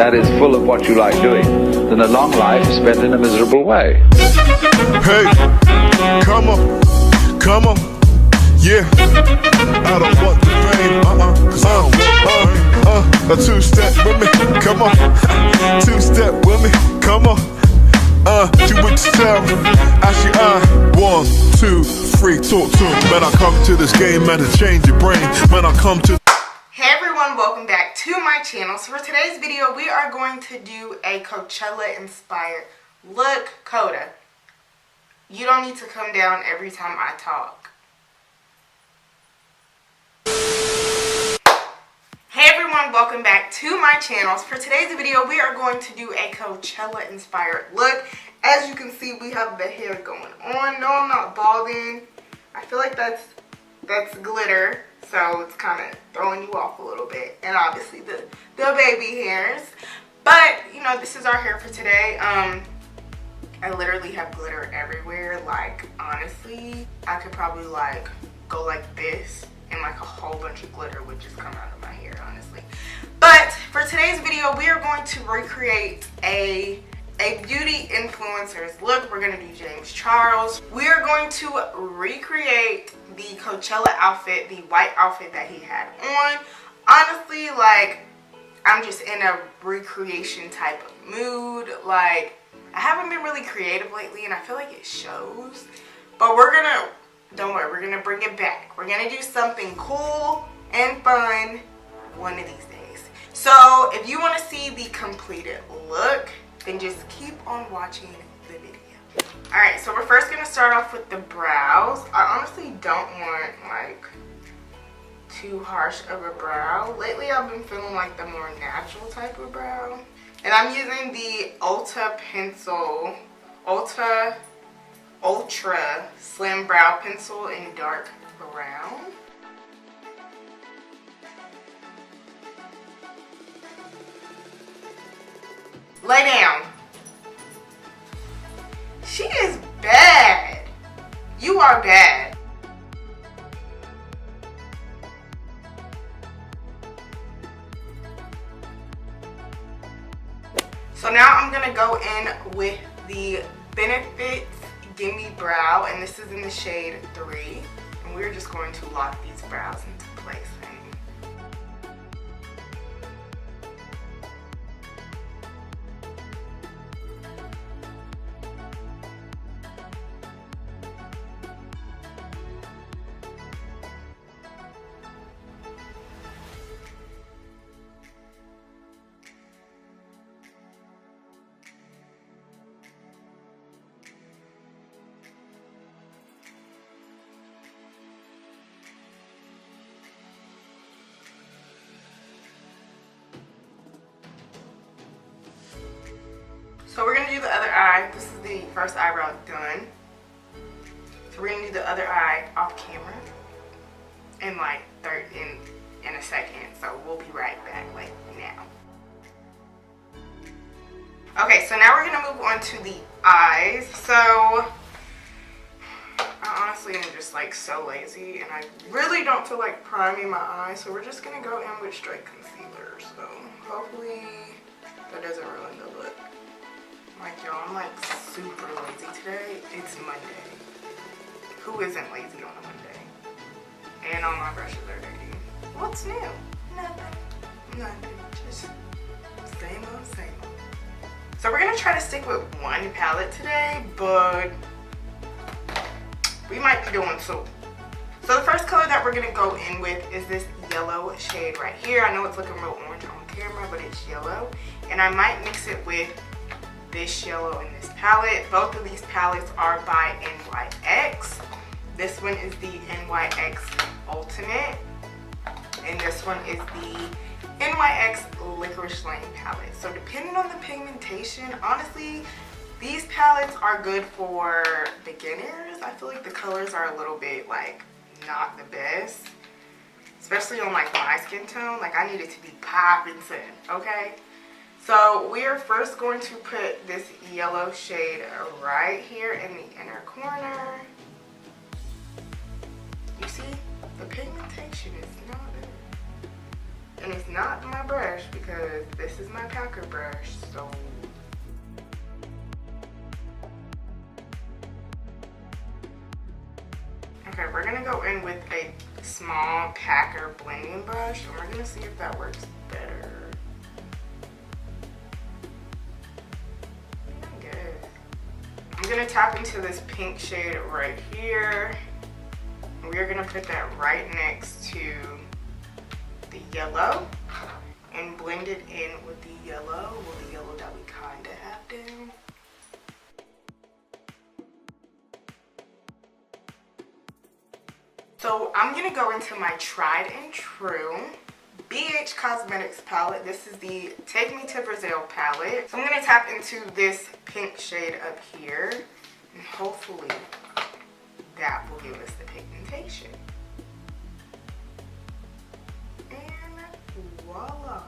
that is full of what you like doing than a long life spent in a miserable way. Hey, come on, yeah. I don't want the fame, cause I don't want a two-step with me, come on. Two-step with me, come on. You would tell me, actually 1, 2, 3, talk to me. Man, I come to this game, man, to change your brain. Man, I come to... Hey everyone, welcome back to my channel. So for today's video, we are going to do a Coachella inspired look. Coda, you don't need to come down every time I talk. Hey everyone, welcome back to my channel. So for today's video, we are going to do a Coachella inspired look. As you can see, we have the hair going on. No, I'm not balding. I feel like that's glitter, so it's kind of throwing you off a little bit, and obviously the baby hairs. But you know, this is our hair for today. I literally have glitter everywhere. Like honestly, I could probably like go like this and like a whole bunch of glitter would just come out of my hair, honestly. But for today's video, we are going to recreate a beauty influencer's look. We're gonna do James Charles. We are going to recreate the Coachella outfit, the white outfit that he had on. Honestly, like, I'm just in a recreation type of mood. Like, I haven't been really creative lately and I feel like it shows. But we're gonna, don't worry, we're gonna bring it back. We're gonna do something cool and fun one of these days. So if you wanna see the completed look, then just keep on watching the video. Alright, so we're first gonna start off with the brows. I honestly don't want like too harsh of a brow. Lately I've been feeling like the more natural type of brow. And I'm using the Ulta pencil, Ultra Slim Brow Pencil in dark brown. Lay down. She is bad. You are bad. So now I'm gonna go in with the Benefits Gimme Brow, and this is in the shade 3. And we're just going to lock these brows into place. So we're going to do the other eye. This is the first eyebrow done. So we're going to do the other eye off camera in like in a second. So we'll be right back like now. Okay, so now we're going to move on to the eyes. So I honestly am just like so lazy and I really don't feel like priming my eyes. So we're just going to go in with straight concealer. So hopefully that doesn't ruin the look. Like y'all, I'm like super lazy today. It's Monday. Who isn't lazy on a Monday? And all my brushes are dirty. What's new? Nothing. Just same old, same old. So we're gonna try to stick with one palette today, but we might be doing two. So the first color that we're gonna go in with is this yellow shade right here. I know it's looking real orange on camera, but it's yellow. And I might mix it with this yellow in this palette. Both of these palettes are by NYX. This one is the NYX Ultimate, and this one is the NYX Licorice Lane palette. So depending on the pigmentation, honestly, these palettes are good for beginners. I feel like the colors are a little bit like not the best, especially on like my skin tone. Like I need it to be popping, okay? So we are first going to put this yellow shade right here in the inner corner. You see, the pigmentation is not And it's not my brush because this is my packer brush, so. Okay, we're gonna go in with a small packer blending brush and we're gonna see if that works better. Good. I'm gonna tap into this pink shade right here. We're gonna put that right next to the yellow and blend it in with the yellow, well, the yellow that we kinda have down. So I'm gonna go into my tried and true Nyx Cosmetics palette. This is the Take Me to Brazil palette. So I'm gonna tap into this pink shade up here and hopefully that will give us the pigmentation. Voila.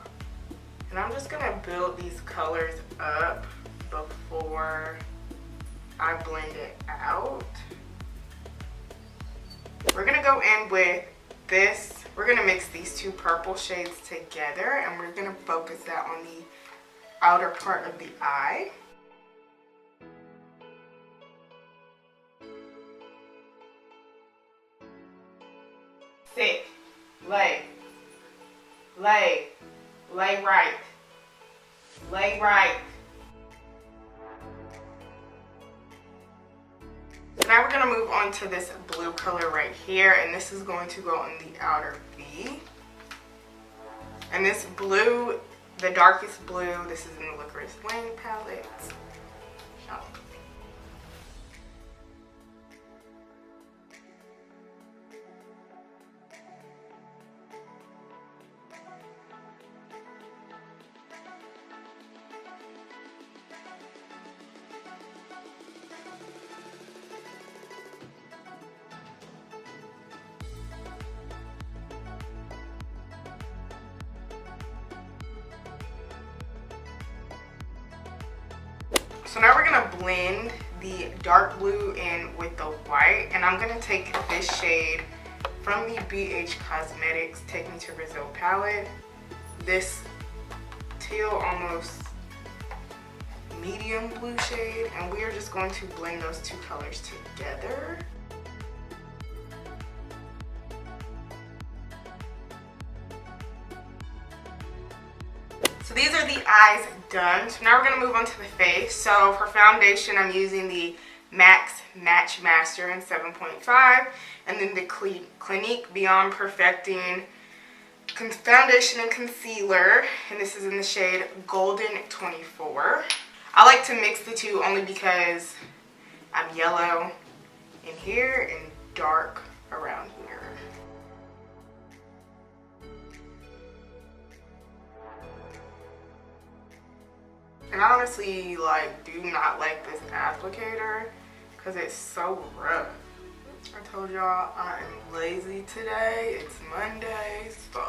And I'm just gonna build these colors up before I blend it out. We're gonna go in with this. We're gonna mix these two purple shades together and we're gonna focus that on the outer part of the eye. Sit, lay. Lay, lay right, lay right. So now we're gonna move on to this blue color right here, and this is going to go on the outer V. And this blue, the darkest blue, this is in the Licorice palette. So now we're gonna blend the dark blue in with the white, and I'm gonna take this shade from the Beige Cosmetics Take Me to Brazil palette, this teal almost medium blue shade, and we are just going to blend those two colors together. So these are the eyes done. So now we're gonna move on to the face. So for foundation, I'm using the Max Match Master in 7.5, and then the Clinique Beyond Perfecting Foundation and Concealer, and this is in the shade Golden 24. I like to mix the two only because I'm yellow in here and dark around here. And I honestly do not like this applicator because it's so rough. I told y'all I am lazy today. It's Monday, so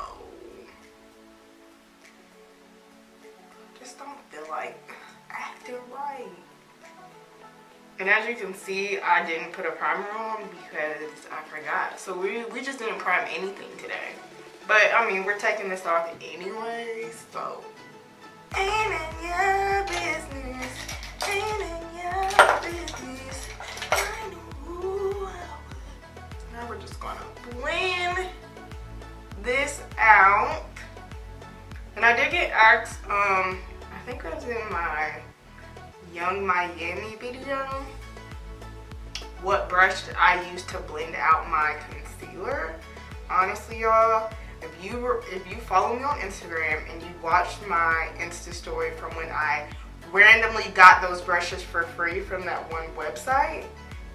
just don't feel like acting right. And as you can see, I didn't put a primer on because I forgot. So we just didn't prime anything today. But I mean, we're taking this off anyway, so ain't in your business, ain't in your business. I know. Now we're just gonna blend this out. And I did get asked, I think it was in my Young Miami video, what brush I use to blend out my concealer. Honestly, y'all, if you follow me on Instagram and you watched my Insta story from when I randomly got those brushes for free from that one website,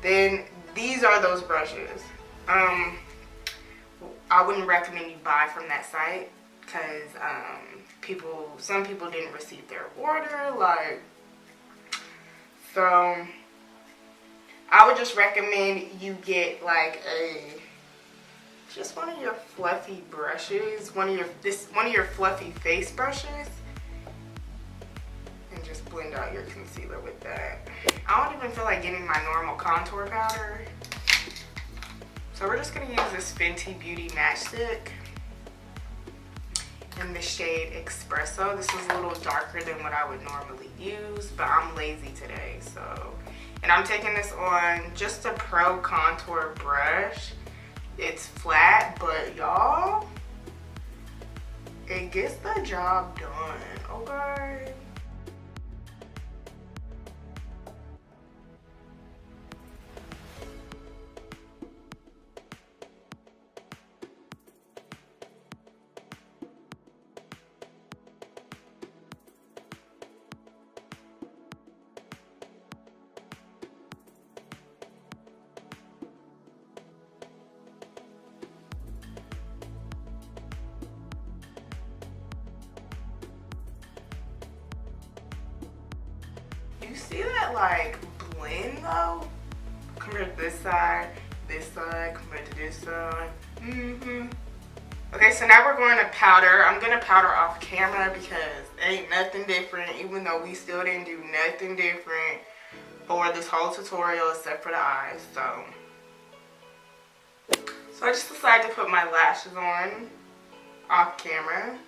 then these are those brushes. I wouldn't recommend you buy from that site because some people didn't receive their order, so I would just recommend you get just one of your fluffy brushes, one of your fluffy face brushes, and just blend out your concealer with that. I don't even feel like getting my normal contour powder, so we're just gonna use this Fenty Beauty matchstick, in the shade Espresso. This is a little darker than what I would normally use, but I'm lazy today, so. And I'm taking this on just a Pro Contour brush. It's flat, but y'all, it gets the job done, okay? You see that like blend though? Compared to this side, compared to this side. Okay, so now we're going to powder. I'm gonna powder off camera because ain't nothing different, even though we still didn't do nothing different for this whole tutorial except for the eyes. So I just decided to put my lashes on off camera.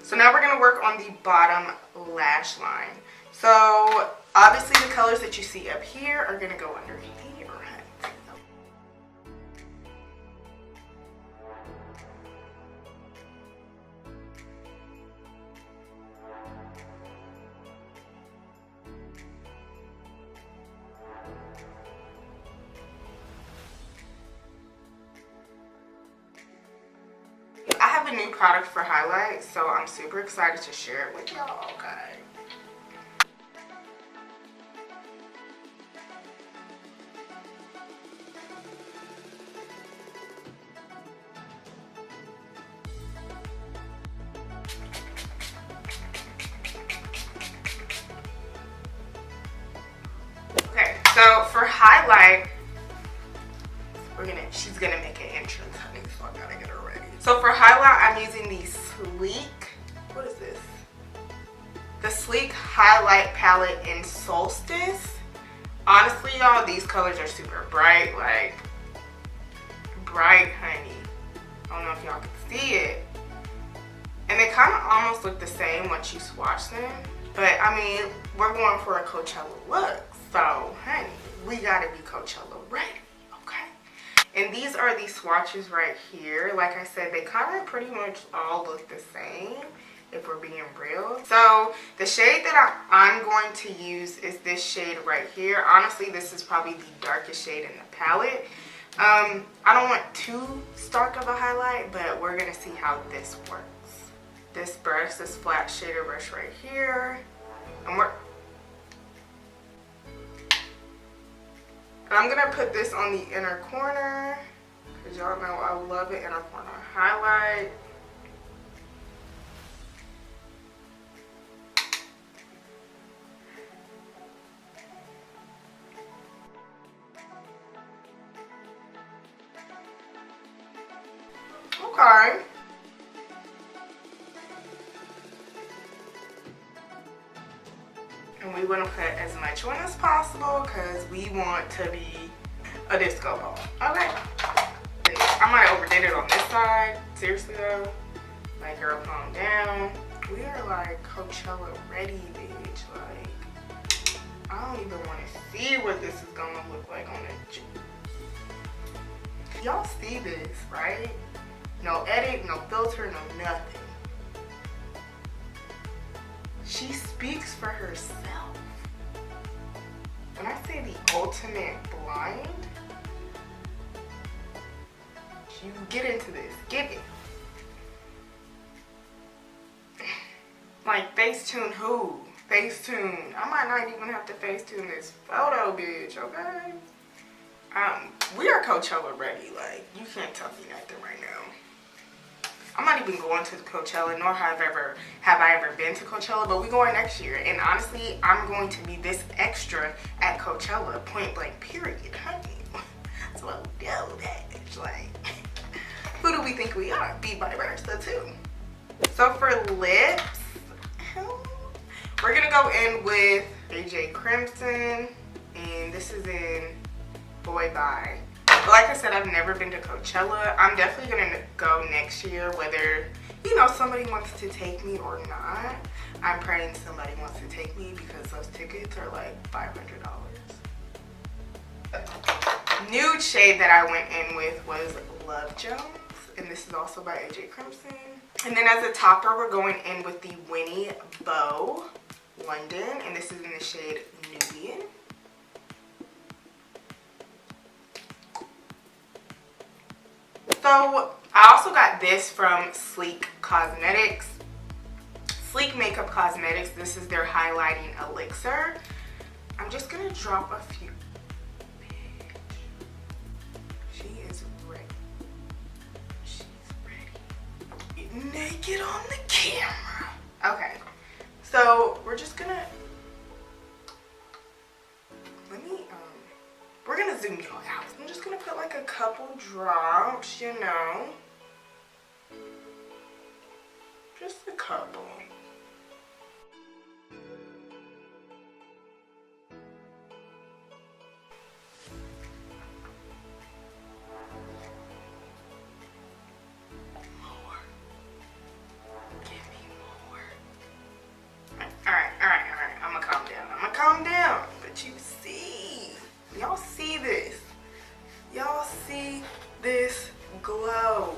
So now we're gonna work on the bottom lash line. So obviously the colors that you see up here are gonna go under here. I have a new product for highlights, so I'm super excited to share it with y'all, okay? So for highlight, she's gonna make an entrance, honey, so I gotta get her ready. So for highlight, I'm using the Sleek, what is this? The Sleek Highlight Palette in Solstice. Honestly, y'all, these colors are super bright, like, bright, honey. I don't know if y'all can see it. And they kind of almost look the same once you swatch them. But, I mean, we're going for a Coachella look. So, honey, we gotta be Coachella ready, okay? And these are the swatches right here. Like I said, they kind of pretty much all look the same, if we're being real. So, the shade that I'm going to use is this shade right here. Honestly, this is probably the darkest shade in the palette. I don't want too stark of a highlight, but we're gonna see how this works. This brush, this flat shader brush right here. And I'm gonna put this on the inner corner, because y'all know I love an inner corner highlight. Okay. And we want to put as much on as possible because we want to be a disco ball. Okay. I might overdid it on this side. Seriously though. Like, girl, calm down. We are like Coachella ready, bitch. Like, I don't even want to see what this is going to look like on it. Y'all see this, right? No edit, no filter, no nothing. She speaks for herself. When I say the ultimate blind, you get into this. Get it. Like, Facetune who? Facetune. I might not even have to Facetune this photo, bitch, okay? We are Coachella ready. Like, you can't tell me nothing right now. I'm not even going to Coachella, nor have I ever been to Coachella, but we're going next year. And honestly, I'm going to be this extra at Coachella, point blank, period, honey. So I know that. Like, who do we think we are? Beat.By.Burst, too. So for lips, we're gonna go in with AJ Crimson, and this is in Boy Bye. Like I said, I've never been to Coachella. I'm definitely gonna go next year, whether, you know, somebody wants to take me or not. I'm praying somebody wants to take me because those tickets are like $500. Nude shade that I went in with was Love Jones, and this is also by AJ Crimson. And then as a topper, we're going in with the Winniebeau London, and this is in the shade Nubian. So I also got this from Sleek Cosmetics. Sleek Makeup Cosmetics. This is their highlighting elixir. I'm just gonna drop a few. She is ready. She's ready. Get naked on the camera. Okay, so we're just gonna we're gonna zoom y'all out. I'm just gonna put like a couple drops, you know, just a couple. Calm down, but you see, y'all see this, y'all see this glow,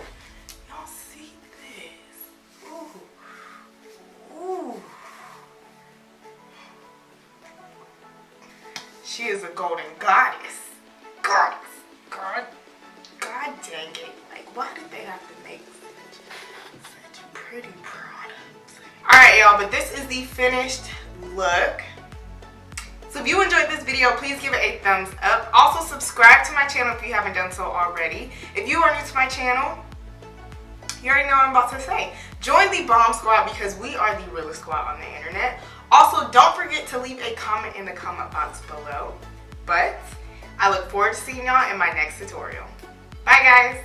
y'all see this, ooh, ooh. She is a golden goddess, God dang it, like why did they have to make such pretty products? Alright y'all, but this is the finished look. So if you enjoyed this video, please give it a thumbs up. Also subscribe to my channel if you haven't done so already. If you are new to my channel, you already know what I'm about to say. Join the Bomb Squad because we are the realest squad on the internet. Also, don't forget to leave a comment in the comment box below. But I look forward to seeing y'all in my next tutorial. Bye guys!